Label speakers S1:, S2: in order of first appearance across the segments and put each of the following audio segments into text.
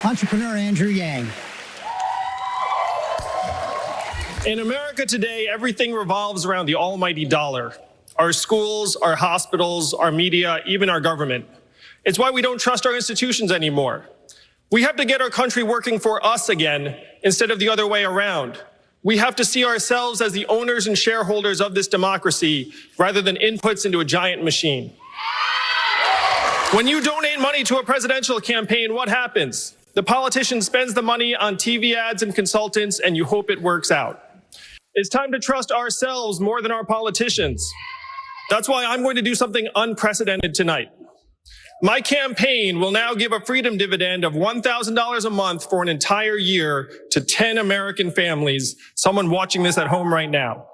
S1: entrepreneur Andrew Yang.
S2: In America today, everything revolves around the almighty dollar. Our schools, our hospitals, our media, even our government. It's why we don't trust our institutions anymore. We have to get our country working for us again instead of the other way around. We have to see ourselves as the owners and shareholders of this democracy rather than inputs into a giant machine. When you donate money to a presidential campaign, what happens? The politician spends the money on TV ads and consultants, and you hope it works out. It's time to trust ourselves more than our politicians. That's why I'm going to do something unprecedented tonight. My campaign will now give a freedom dividend of $1,000 a month for an entire year to 10 American families, someone watching this at home right now.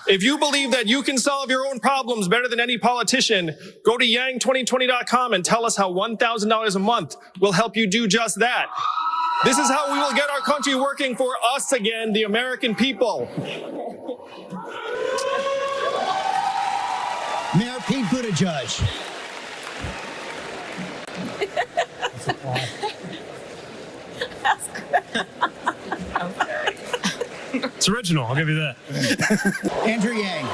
S2: If you believe that you can solve your own problems better than any politician, go to yang2020.com and tell us how $1,000 a month will help you do just that. This is how we will get our country working for us again, the American people.
S1: Mayor Pete Buttigieg.
S3: It's original, I'll give you that.
S1: Andrew Yang.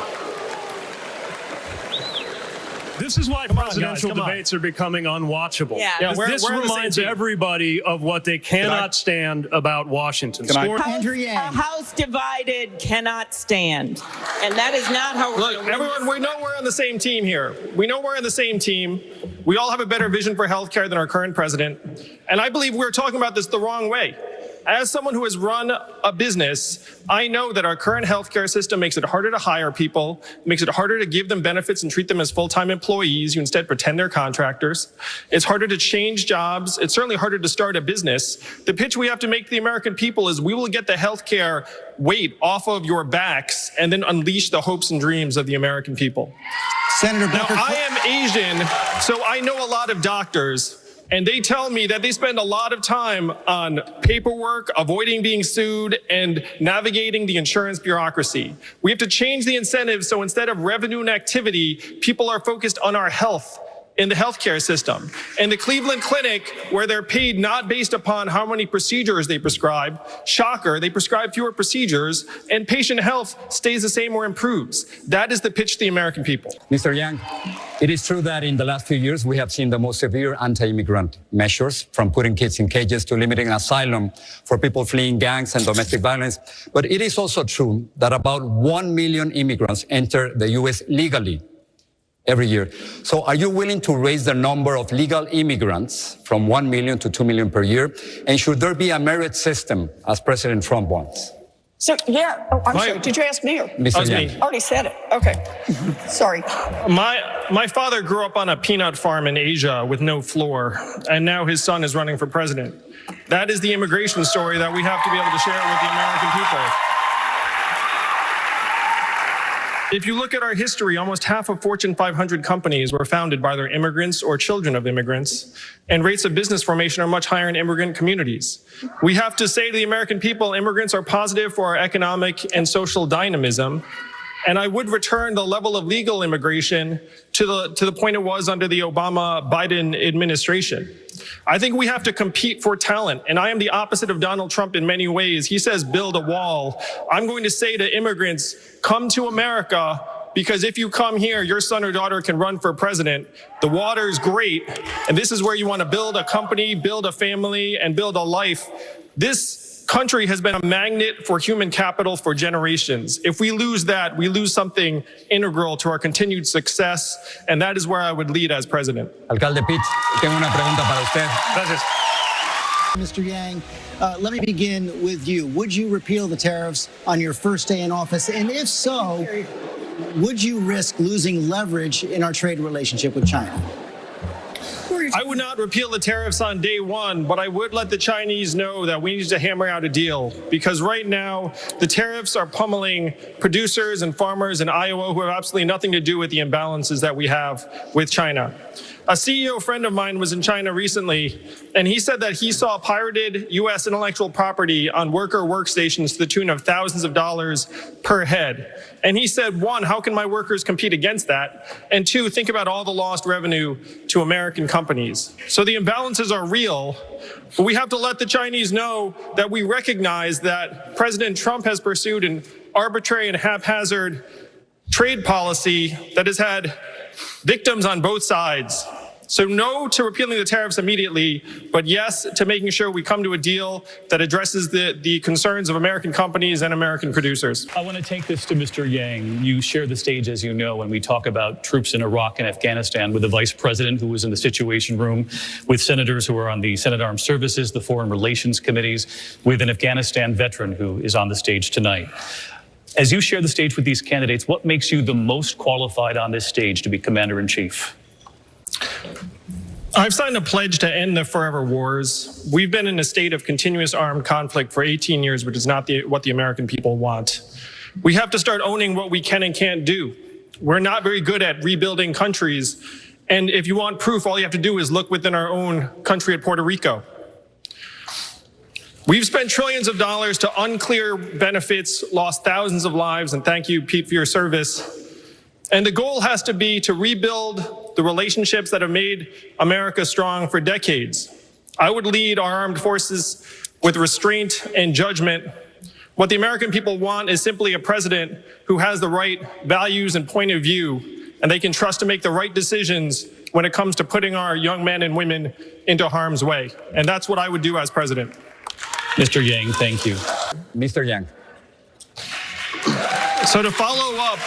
S3: This is why presidential debates are becoming unwatchable.
S2: Yeah,
S3: This reminds everybody of what they cannot stand about Washington.
S1: Andrew Yang.
S4: A house divided cannot stand. And that is not how we're
S2: Look, everyone, we know we're on the same team here. We know we're on the same team. We all have a better vision for healthcare than our current president. And I believe we're talking about this the wrong way. As someone who has run a business, I know that our current healthcare system makes it harder to hire people, makes it harder to give them benefits and treat them as full-time employees. You instead pretend they're contractors. It's harder to change jobs. It's certainly harder to start a business. The pitch we have to make to the American people is we will get the healthcare weight off of your backs and then unleash the hopes and dreams of the American people.
S1: Senator Booker.
S2: Now, I am Asian, so I know a lot of doctors. And they tell me that they spend a lot of time on paperwork, avoiding being sued, and navigating the insurance bureaucracy. We have to change the incentives so instead of revenue and activity, people are focused on our health in the healthcare system. And the Cleveland Clinic, where they're paid not based upon how many procedures they prescribe, shocker, they prescribe fewer procedures, and patient health stays the same or improves. That is the pitch to the American people.
S5: Mr. Yang, it is true that in the last few years, we have seen the most severe anti-immigrant measures, from putting kids in cages to limiting asylum for people fleeing gangs and domestic violence. But it is also true that about 1 million immigrants enter the U.S. legally every year. So are you willing to raise the number of legal immigrants from 1 million to 2 million per year? And should there be a merit system, as President Trump wants?
S4: So, yeah. Oh, I'm sorry. Did you ask me or?
S5: Mr. Yang.
S4: I already said it. Okay. Sorry.
S2: My father grew up on a peanut farm in Asia with no floor, and now his son is running for president. That is the immigration story that we have to be able to share with the American people. If you look at our history, almost half of Fortune 500 companies were founded by their immigrants or children of immigrants, and rates of business formation are much higher in immigrant communities. We have to say to the American people, immigrants are positive for our economic and social dynamism, and I would return the level of legal immigration to the point it was under the Obama-Biden administration. I think we have to compete for talent, and I am the opposite of Donald Trump in many ways. He says, build a wall. I'm going to say to immigrants, come to America, because if you come here, your son or daughter can run for president. The water's great, and this is where you want to build a company, build a family, and build a life. This country has been a magnet for human capital for generations. If we lose that, we lose something integral to our continued success, and that is where I would lead as president.
S5: Alcalde Pete, tengo una pregunta para usted.
S2: Gracias.
S1: Mr. Yang, let me begin with you. Would you repeal the tariffs on your first day in office? And if so, would you risk losing leverage in our trade relationship with China?
S2: I would not repeal the tariffs on day one, but I would let the Chinese know that we need to hammer out a deal, because right now the tariffs are pummeling producers and farmers in Iowa who have absolutely nothing to do with the imbalances that we have with China. A CEO friend of mine was in China recently, and he said that he saw pirated U.S. intellectual property on worker workstations to the tune of thousands of dollars per head. And he said, one, how can my workers compete against that? And two, think about all the lost revenue to American companies. So the imbalances are real, but we have to let the Chinese know that we recognize that President Trump has pursued an arbitrary and haphazard trade policy that has had victims on both sides. So no to repealing the tariffs immediately, but yes to making sure we come to a deal that addresses the concerns of American companies and American producers.
S6: I want to take this to Mr. Yang. You share the stage, as you know, when we talk about troops in Iraq and Afghanistan with the vice president who was in the Situation Room, with senators who are on the Senate Armed Services, the Foreign Relations Committees, with an Afghanistan veteran who is on the stage tonight. As you share the stage with these candidates, what makes you the most qualified on this stage to be commander-in-chief?
S2: I've signed a pledge to end the forever wars. We've been in a state of continuous armed conflict for 18 years, which is not what the American people want. We have to start owning what we can and can't do. We're not very good at rebuilding countries. And if you want proof, all you have to do is look within our own country at Puerto Rico. We've spent trillions of dollars to unclear benefits, lost thousands of lives, and thank you, Pete, for your service. And the goal has to be to rebuild the relationships that have made America strong for decades. I would lead our armed forces with restraint and judgment. What the American people want is simply a president who has the right values and point of view, and they can trust to make the right decisions when it comes to putting our young men and women into harm's way. And that's what I would do as president.
S6: Mr. Yang, thank you.
S5: Mr. Yang.
S2: So to follow up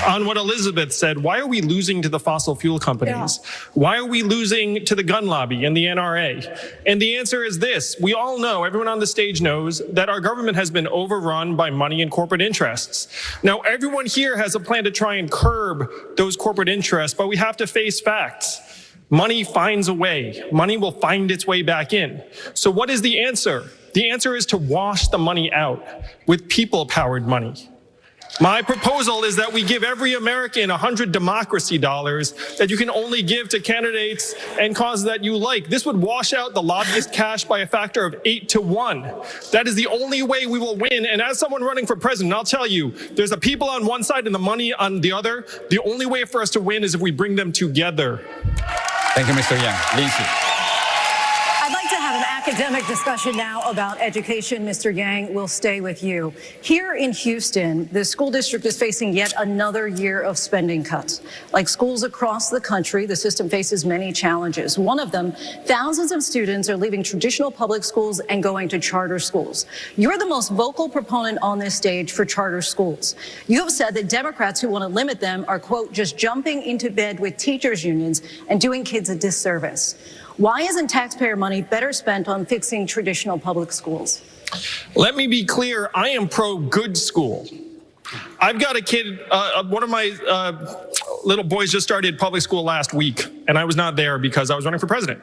S2: on what Elizabeth said, why are we losing to the fossil fuel companies? Yeah. Why are we losing to the gun lobby and the NRA? And the answer is this. We all know, everyone on the stage knows, that our government has been overrun by money and corporate interests. Now, everyone here has a plan to try and curb those corporate interests, but we have to face facts. Money finds a way. Money will find its way back in. So what is the answer? The answer is to wash the money out with people-powered money. My proposal is that we give every American 100 democracy dollars that you can only give to candidates and causes that you like. This would wash out the lobbyist cash by a factor of 8 to 1. That is the only way we will win. And as someone running for president, I'll tell you, there's the people on one side and the money on the other. The only way for us to win is if we bring them together.
S5: Thank you, Mr. Yang. Lindsay.
S7: I'd like to have an academic discussion now about education. Mr. Yang, we'll stay with you. Here in Houston, the school district is facing yet another year of spending cuts. Like schools across the country, the system faces many challenges. One of them, thousands of students are leaving traditional public schools and going to charter schools. You're the most vocal proponent on this stage for charter schools. You have said that Democrats who want to limit them are, quote, just jumping into bed with teachers' unions and doing kids a disservice. Why isn't taxpayer money better spent on fixing traditional public schools?
S2: Let me be clear, I am pro-good school. I've got a kid, one of my little boys just started public school last week, and I was not there because I was running for president.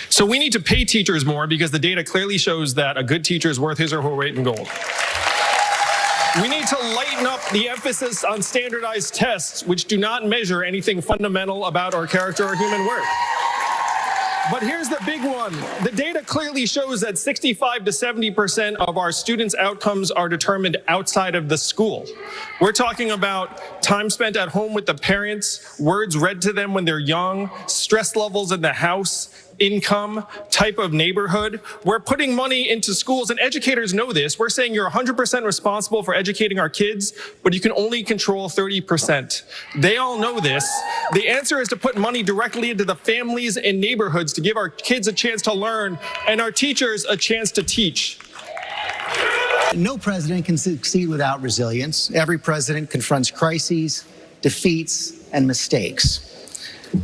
S2: So we need to pay teachers more because the data clearly shows that a good teacher is worth his or her weight in gold. We need to lighten up the emphasis on standardized tests, which do not measure anything fundamental about our character or human worth. But here's the big one. The data clearly shows that 65 to 70% of our students' outcomes are determined outside of the school. We're talking about time spent at home with the parents, words read to them when they're young, stress levels in the house, income, type of neighborhood. We're putting money into schools, and educators know this. We're saying you're 100% responsible for educating our kids, but you can only control 30%. They all know this. The answer is to put money directly into the families and neighborhoods to give our kids a chance to learn and our teachers a chance to teach.
S1: No president can succeed without resilience. Every president confronts crises, defeats, and mistakes.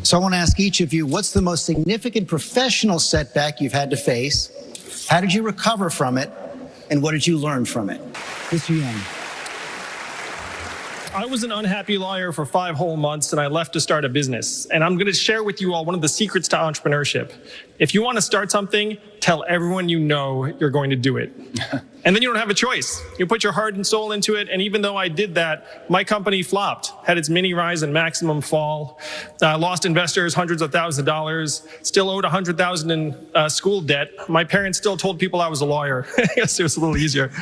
S1: So I want to ask each of you, what's the most significant professional setback you've had to face? How did you recover from it? And what did you learn from it? Mr. Yang.
S2: I was an unhappy lawyer for 5 whole months, and I left to start a business. And I'm going to share with you all one of the secrets to entrepreneurship. If you want to start something, tell everyone you know you're going to do it. And then you don't have a choice. You put your heart and soul into it. And even though I did that, my company flopped, had its mini rise and maximum fall, lost investors hundreds of thousands of dollars, still owed $100,000 in school debt. My parents still told people I was a lawyer. I guess it was a little easier.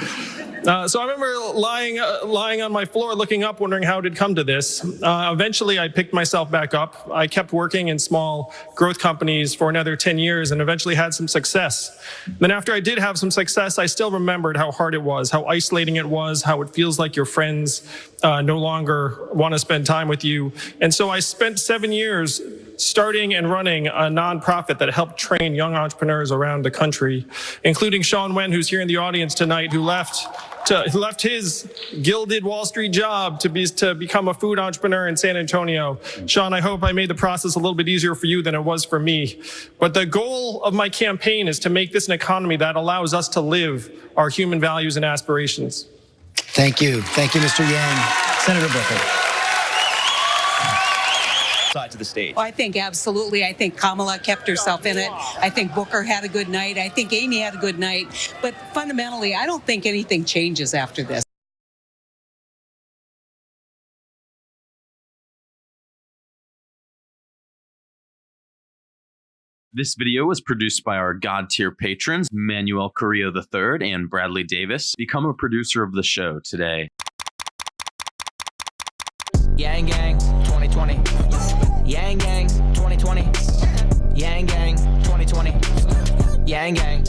S2: So I remember lying on my floor, looking up, wondering how it had come to this. Eventually, I picked myself back up. I kept working in small growth companies for another 10 years and eventually had some success. Then after I did have some success, I still remembered how hard it was, how isolating it was, how it feels like your friends no longer want to spend time with you. And so I spent 7 years starting and running a nonprofit that helped train young entrepreneurs around the country, including Sean Wen, who's here in the audience tonight, who left his gilded Wall Street job to become a food entrepreneur in San Antonio. Sean, I hope I made the process a little bit easier for you than it was for me. But the goal of my campaign is to make this an economy that allows us to live our human values and aspirations.
S1: Thank you. Thank you, Mr. Yang. Senator Booker.
S8: Side to the stage.
S9: I think absolutely. I think Kamala kept herself in it. I think Booker had a good night. I think Amy had a good night. But fundamentally, I don't think anything changes after this.
S8: This video was produced by our God-tier patrons, Manuel Carrillo III and Bradley Davis. Become a producer of the show today.
S10: Yang Gang 2020. Yang Gang 2020. Yang Gang 2020. Yang Gang